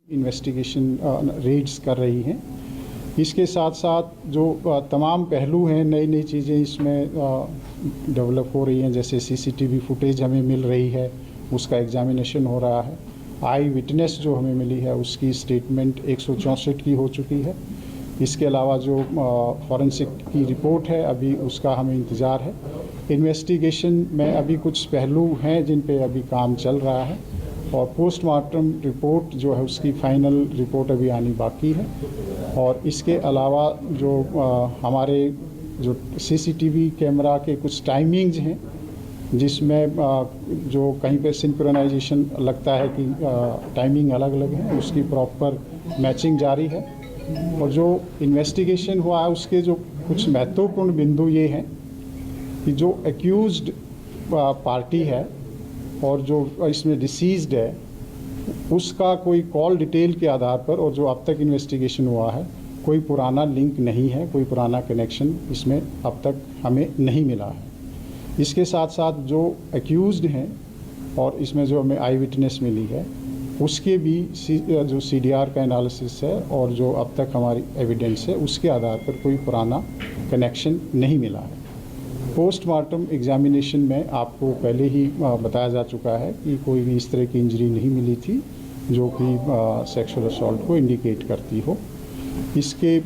Investigation Reds कर रही हैं। इसके साथ साथ जो तमाम पहलू हैं, नई नई चीज़ें इसमें डेवलप हो रही हैं, जैसे सीसीटीवी फुटेज हमें मिल रही है, उसका एग्जामिनेशन हो रहा है। आई विटनेस जो हमें मिली है उसकी स्टेटमेंट 164 की हो चुकी है। इसके अलावा जो फॉरेंसिक की रिपोर्ट है अभी उसका हमें इंतज़ार है। इन्वेस्टिगेशन में अभी कुछ पहलू हैं जिन पे अभी काम चल रहा है और पोस्टमार्टम रिपोर्ट जो है उसकी फाइनल रिपोर्ट अभी आनी बाकी है। और इसके अलावा जो हमारे जो सीसीटीवी कैमरा के कुछ टाइमिंग्स हैं जिसमें जो कहीं पे सिंक्रोनाइजेशन लगता है कि टाइमिंग अलग अलग है, उसकी प्रॉपर मैचिंग जारी है। और जो इन्वेस्टिगेशन हुआ है उसके जो कुछ महत्वपूर्ण बिंदु ये हैं कि जो एक्यूज्ड पार्टी है और जो इसमें डिसीज्ड है उसका कोई कॉल डिटेल के आधार पर और जो अब तक इन्वेस्टिगेशन हुआ है कोई पुराना लिंक नहीं है, कोई पुराना कनेक्शन इसमें अब तक हमें नहीं मिला है। इसके साथ साथ जो एक्यूज्ड हैं और इसमें जो हमें आई विटनेस मिली है उसके भी जो CDR का एनालिसिस है और जो अब तक हमारी एविडेंस है उसके आधार पर कोई पुराना कनेक्शन नहीं मिला है। पोस्टमार्टम एग्जामिनेशन में आपको पहले ही बताया जा चुका है कि कोई भी इस तरह की इंजरी नहीं मिली थी जो कि सेक्सुअल असॉल्ट को इंडिकेट करती हो। इसके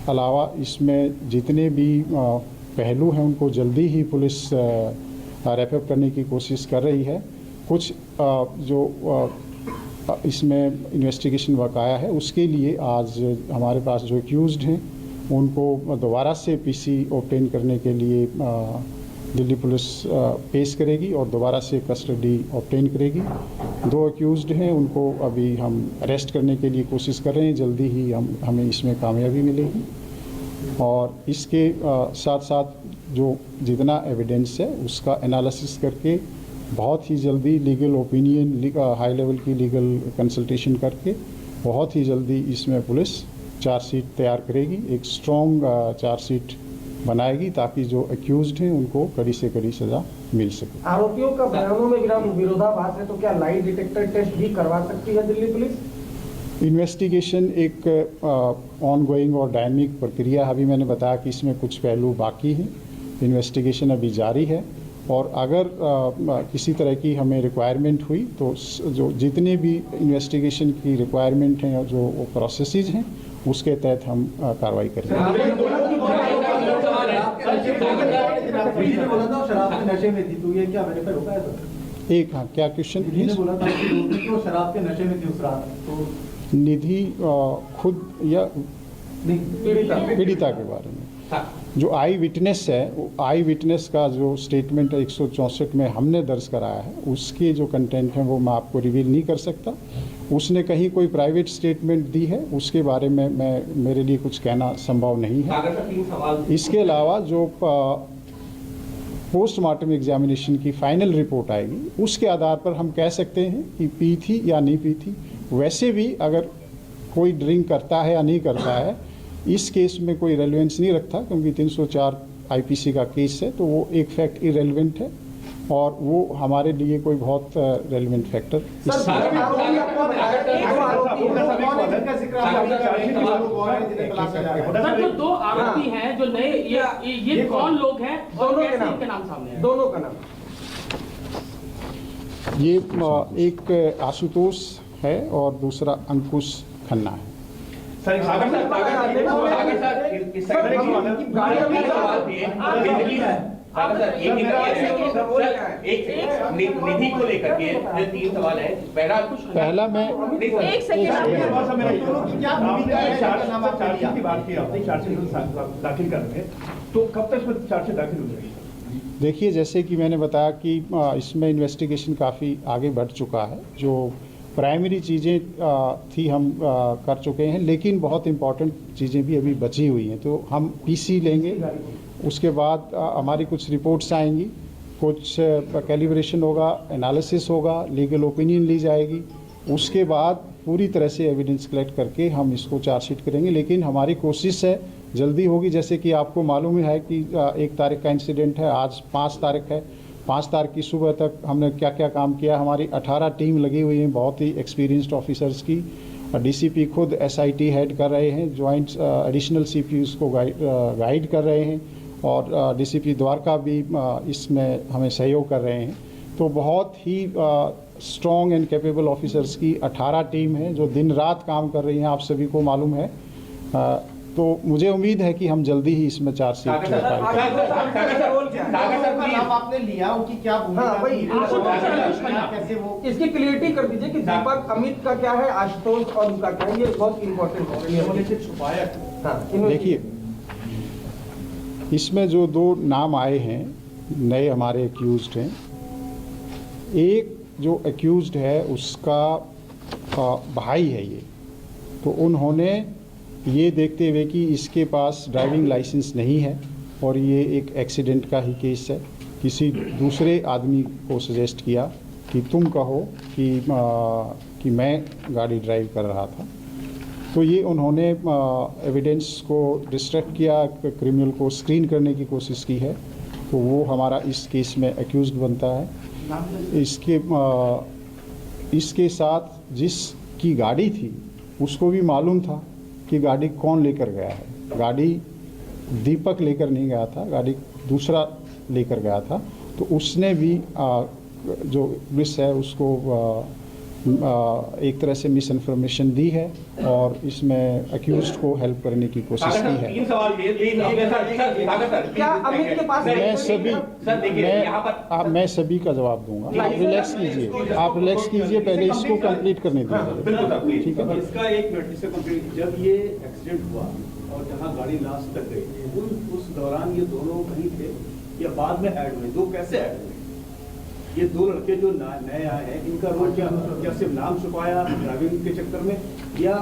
अलावा इसमें जितने भी पहलू हैं उनको जल्दी ही पुलिस रैप अप करने की कोशिश कर रही है। कुछ जो इसमें इन्वेस्टिगेशन बकाया है उसके लिए आज हमारे पास जो एक्यूज्ड हैं उनको दोबारा से PC ऑब्टेन करने के लिए दिल्ली पुलिस पेश करेगी और दोबारा से कस्टडी ऑब्टेन करेगी। 2 एक्यूज्ड हैं उनको अभी हम अरेस्ट करने के लिए कोशिश कर रहे हैं, जल्दी ही हमें इसमें कामयाबी मिलेगी। और इसके साथ साथ जो जितना एविडेंस है उसका एनालिसिस करके बहुत ही जल्दी लीगल ओपिनियन, हाई लेवल की लीगल कंसल्टेशन करके बहुत ही जल्दी इसमें पुलिस चार्जशीट तैयार करेगी, एक स्ट्रॉन्ग चार्जशीट बनाएगी ताकि जो एक्यूज्ड हैं उनको कड़ी से कड़ी सज़ा मिल सके। आरोपियों का बयानों में विरोधाभास है तो क्या लाई डिटेक्टर टेस्ट भी करवा सकती है दिल्ली पुलिस? इन्वेस्टिगेशन एक ऑनगोइंग और डायनामिक प्रक्रिया है। अभी मैंने बताया कि इसमें कुछ पहलू बाकी हैं, इन्वेस्टिगेशन अभी जारी है और अगर किसी तरह की हमें रिक्वायरमेंट हुई तो जो जितने भी इन्वेस्टिगेशन की रिक्वायरमेंट हैं और जो प्रोसेसेस हैं उसके तहत हम कार्रवाई करेंगे। एक हाँ, क्या क्वेश्चन प्लीज? शराब के नशे में थी उस रात तो निधि खुद या पीड़िता के बारे में जो आई विटनेस है, वो आई विटनेस का जो स्टेटमेंट 164 में हमने दर्ज कराया है उसके जो कंटेंट हैं वो मैं आपको रिवील नहीं कर सकता। उसने कहीं कोई प्राइवेट स्टेटमेंट दी है उसके बारे में मेरे लिए कुछ कहना संभव नहीं है। इसके अलावा जो पोस्टमार्टम एग्जामिनेशन की फाइनल रिपोर्ट आएगी उसके आधार पर हम कह सकते हैं कि पी थी या नहीं पी थी। वैसे भी अगर कोई ड्रिंक करता है या नहीं करता है इस केस में कोई रेलेवेंस नहीं रखता क्योंकि 304 IPC का केस है, तो वो एक फैक्ट इरेलीवेंट है और वो हमारे लिए कोई बहुत रेलेवेंट फैक्टर जो 2 आरोपी हैं जो नए ये कौन लोग हैं और कैसे इनके नाम सामने हैं? दोनों का नाम ये एक आशुतोष है और दूसरा अंकुश खन्ना है। निधि को लेकर के 3 सवाल है। पहला मैं एक सेकंड की बात की आपने, चार्जशीट दाखिल कर रहे हैं तो कब तक इसमें चार्जशीट दाखिल हो जाएगी? देखिए, जैसे कि मैंने बताया कि इसमें इन्वेस्टिगेशन काफ़ी आगे बढ़ चुका है। जो प्राइमरी चीज़ें थी हम कर चुके हैं, लेकिन बहुत इम्पॉर्टेंट चीज़ें भी अभी बची हुई हैं। तो हम PC लेंगे, उसके बाद हमारी कुछ रिपोर्ट्स आएंगी, कुछ कैलिब्रेशन होगा, एनालिसिस होगा, लीगल ओपिनियन ली जाएगी, उसके बाद पूरी तरह से एविडेंस कलेक्ट करके हम इसको चार्जशीट करेंगे। लेकिन हमारी कोशिश है जल्दी होगी। जैसे कि आपको मालूम है कि 1 तारीख का इंसिडेंट है, आज 5 तारीख है, 5 तारीख की सुबह तक हमने क्या क्या काम किया। हमारी 18 टीम लगी हुई है बहुत ही एक्सपीरियंस्ड ऑफिसर्स की। डीसीपी खुद एसआईटी हेड कर रहे हैं, जॉइंट एडिशनल सीपीयूज को गाइड कर रहे हैं, और डीसीपी द्वारका भी इसमें हमें सहयोग कर रहे हैं। तो बहुत ही स्ट्रॉन्ग एंड कैपेबल ऑफिसर्स की 18 टीम है जो दिन रात काम कर रही हैं, आप सभी को मालूम है। तो मुझे उम्मीद है कि हम जल्दी ही इसमें चार्जशीट आपने लिया उनकी क्या भूमिका, कैसे वो इसकी क्लियरिटी कर दीजिए कि दीपक अमित का क्या है, आशुतोष और उनका क्या है, ये बहुत इंपॉर्टेंट है। छुपाया देखिए, इसमें जो 2 नाम आए हैं नए हमारे एक्यूज्ड हैं। एक जो एक्यूज्ड है उसका भाई है ये, तो उन्होंने ये देखते हुए कि इसके पास ड्राइविंग लाइसेंस नहीं है और ये एक एक्सीडेंट का ही केस है, किसी दूसरे आदमी को सजेस्ट किया कि तुम कहो कि मैं गाड़ी ड्राइव कर रहा था। तो ये उन्होंने एविडेंस को डिस्ट्रैक्ट किया, क्रिमिनल को स्क्रीन करने की कोशिश की है, तो वो हमारा इस केस में एक्यूज्ड बनता है। इसके साथ जिसकी गाड़ी थी उसको भी मालूम था कि गाड़ी कौन लेकर गया है। गाड़ी दीपक लेकर नहीं गया था, गाड़ी दूसरा लेकर गया था। तो उसने भी जो पुलिस है उसको एक तरह से मिस इन्फॉर्मेशन दी है और इसमें अक्यूज्ड को हेल्प करने की कोशिश की है। 3 सवाल क्या अमित के पास मैं सभी का जवाब दूंगा। आप रिलैक्स कीजिए, पहले इसको कंप्लीट करने दीजिए। ठीक है, इसका एक मिनट इससे कंप्लीट। जब ये एक्सीडेंट हुआ और जहां गाड़ी लास्ट तक गई, उस दौरान ये दोनों कहीं थे या बाद में ऐड हुए? 2 कैसे ऐड हुए? ये 2 लड़के जो नए आए हैं, इनका रोल क्या सिर्फ नाम छुपाया ड्राइविंग के चक्कर में, या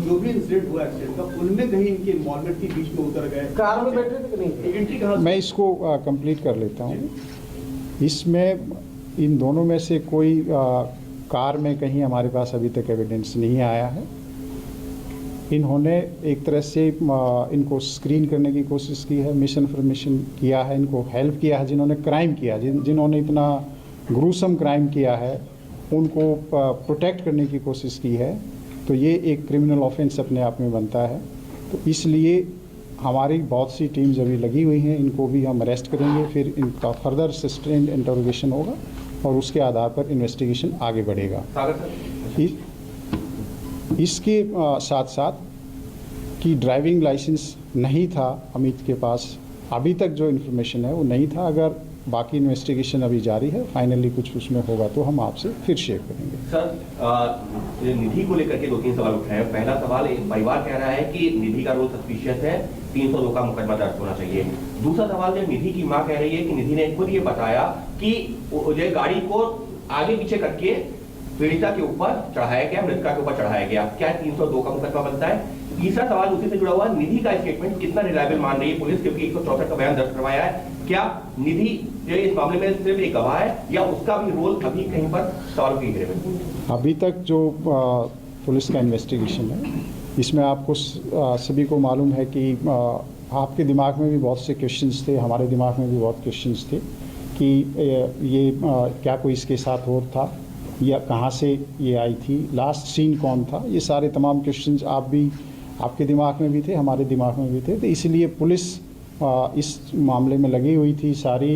जो भी इंसिडेंट हुआ एक्सीडेंट का उनमें कहीं इनकी इन्वॉल्वमेंट की बीच में उतर गए? कार में बैठे थे कि नहीं? एंट्री कहाँ? मैं इसको कंप्लीट कर लेता हूँ। इसमें इन दोनों में से कोई कार में कहीं हमारे पास अभी तक एविडेंस नहीं आया है। इन्होंने एक तरह से इनको स्क्रीन करने की कोशिश की है, मिस इन्फॉर्मेशन किया है, इनको हेल्प किया है। जिन्होंने क्राइम किया, जिन्होंने इतना ग्रूसम क्राइम किया है, उनको प्रोटेक्ट करने की कोशिश की है। तो ये एक क्रिमिनल ऑफेंस अपने आप में बनता है। तो इसलिए हमारी बहुत सी टीम्स अभी लगी हुई हैं, इनको भी हम अरेस्ट करेंगे, फिर इनका फर्दर सस्टेन्ड इंटरोगेशन होगा और उसके आधार पर इन्वेस्टिगेशन आगे बढ़ेगा। इसके साथ साथ कि ड्राइविंग लाइसेंस नहीं था अमित के पास, अभी तक जो इन्फॉर्मेशन है वो नहीं था। अगर बाकी इन्वेस्टिगेशन अभी जारी है, फाइनली कुछ उसमें होगा तो हम आपसे फिर शेयर करेंगे। सर, निधि को लेकर के 2-3 सवाल उठ रहे हैं। पहला सवाल, एक परिवार कह रहा है कि निधि का रोल सस्पिशियस है, 302 का मुकदमा दर्ज होना चाहिए। दूसरा सवाल, जो निधि की मां कह रही है कि निधि ने खुद ये बताया कि गाड़ी को आगे पीछे करके पीड़िता के ऊपर चढ़ाया गया, मृतका के ऊपर चढ़ाया गया। क्या 302 का मुकदमा बनता है? तीसरा सवाल उसी से जुड़ा हुआ, निधि का स्टेटमेंट कितना रिलायबल मान रही है पुलिस, क्योंकि 164 का बयान दर्ज करवाया है। क्या निधि इस मामले में सिर्फ एक गवाह है या उसका भी रोल अभी कहीं पर सवालों की घेरे में? अभी तक जो पुलिस का इन्वेस्टिगेशन है, इसमें आपको सभी को मालूम है कि आपके दिमाग में भी बहुत से क्वेश्चंस थे, हमारे दिमाग में भी बहुत क्वेश्चंस थे कि ये क्या कोई इसके साथ और था या कहाँ से ये आई थी, लास्ट सीन कौन था। ये सारे तमाम क्वेश्चंस आपके दिमाग में भी थे, हमारे दिमाग में भी थे। तो इसलिए पुलिस इस मामले में लगी हुई थी। सारी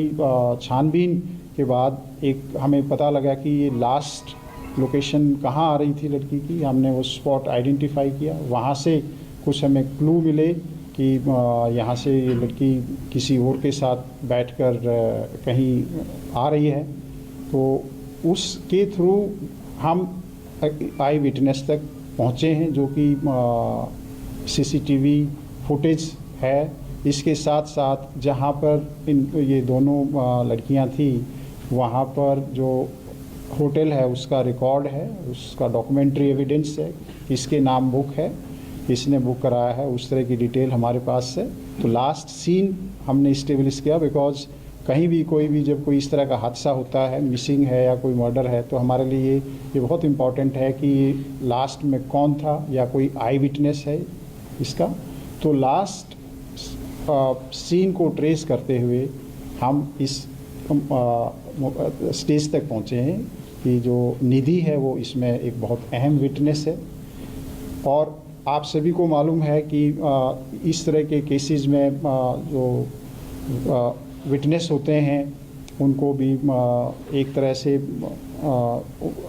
छानबीन के बाद एक हमें पता लगा कि ये लास्ट लोकेशन कहाँ आ रही थी लड़की की। हमने वो स्पॉट आइडेंटिफाई किया, वहाँ से कुछ हमें क्लू मिले कि यहाँ से ये लड़की किसी और के साथ बैठकर कहीं आ रही है। तो उसके थ्रू हम आई विटनेस तक पहुँचे हैं, जो कि सीसीटीवी फुटेज है। इसके साथ साथ जहाँ पर ये दोनों लड़कियाँ थी, वहाँ पर जो होटल है उसका रिकॉर्ड है, उसका डॉक्यूमेंट्री एविडेंस है, इसके नाम बुक है, इसने बुक कराया है, उस तरह की डिटेल हमारे पास है। तो लास्ट सीन हमने इस्टेब्लिश किया, बिकॉज कहीं भी कोई भी जब कोई इस तरह का हादसा होता है, मिसिंग है या कोई मर्डर है, तो हमारे लिए ये बहुत इम्पॉर्टेंट है कि लास्ट में कौन था या कोई आई विटनेस है इसका। तो लास्ट सीन को ट्रेस करते हुए हम इस स्टेज तक पहुँचे हैं कि जो निधि है वो इसमें एक बहुत अहम विटनेस है। और आप सभी को मालूम है कि इस तरह के केसेस में जो विटनेस होते हैं उनको भी एक तरह से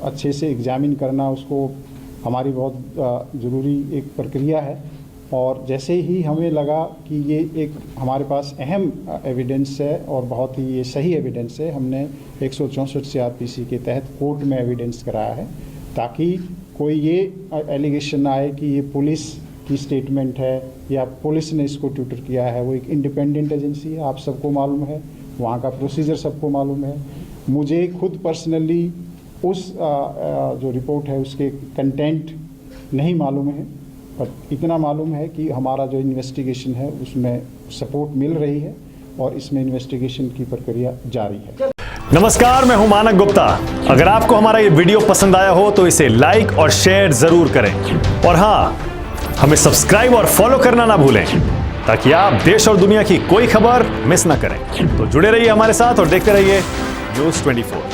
अच्छे से एग्जामिन करना, उसको हमारी बहुत ज़रूरी एक प्रक्रिया है। और जैसे ही हमें लगा कि ये एक हमारे पास अहम एविडेंस है और बहुत ही ये सही एविडेंस है, हमने 164 CRPC के तहत कोर्ट में एविडेंस कराया है, ताकि कोई ये एलिगेशन आए कि ये पुलिस की स्टेटमेंट है या पुलिस ने इसको ट्यूटर किया है। वो एक इंडिपेंडेंट एजेंसी है, आप सबको मालूम है, वहाँ का प्रोसीजर सबको मालूम है। मुझे खुद पर्सनली उस जो रिपोर्ट है उसके कंटेंट नहीं मालूम है, पर इतना मालूम है कि हमारा जो इन्वेस्टिगेशन है उसमें सपोर्ट मिल रही है और इसमें इन्वेस्टिगेशन की प्रक्रिया जारी है। नमस्कार, मैं हूं मानक गुप्ता। अगर आपको हमारा ये वीडियो पसंद आया हो तो इसे लाइक और शेयर जरूर करें, और हाँ, हमें सब्सक्राइब और फॉलो करना ना भूलें, ताकि आप देश और दुनिया की कोई खबर मिस ना करें। तो जुड़े रहिए हमारे साथ और देखते रहिए News 24।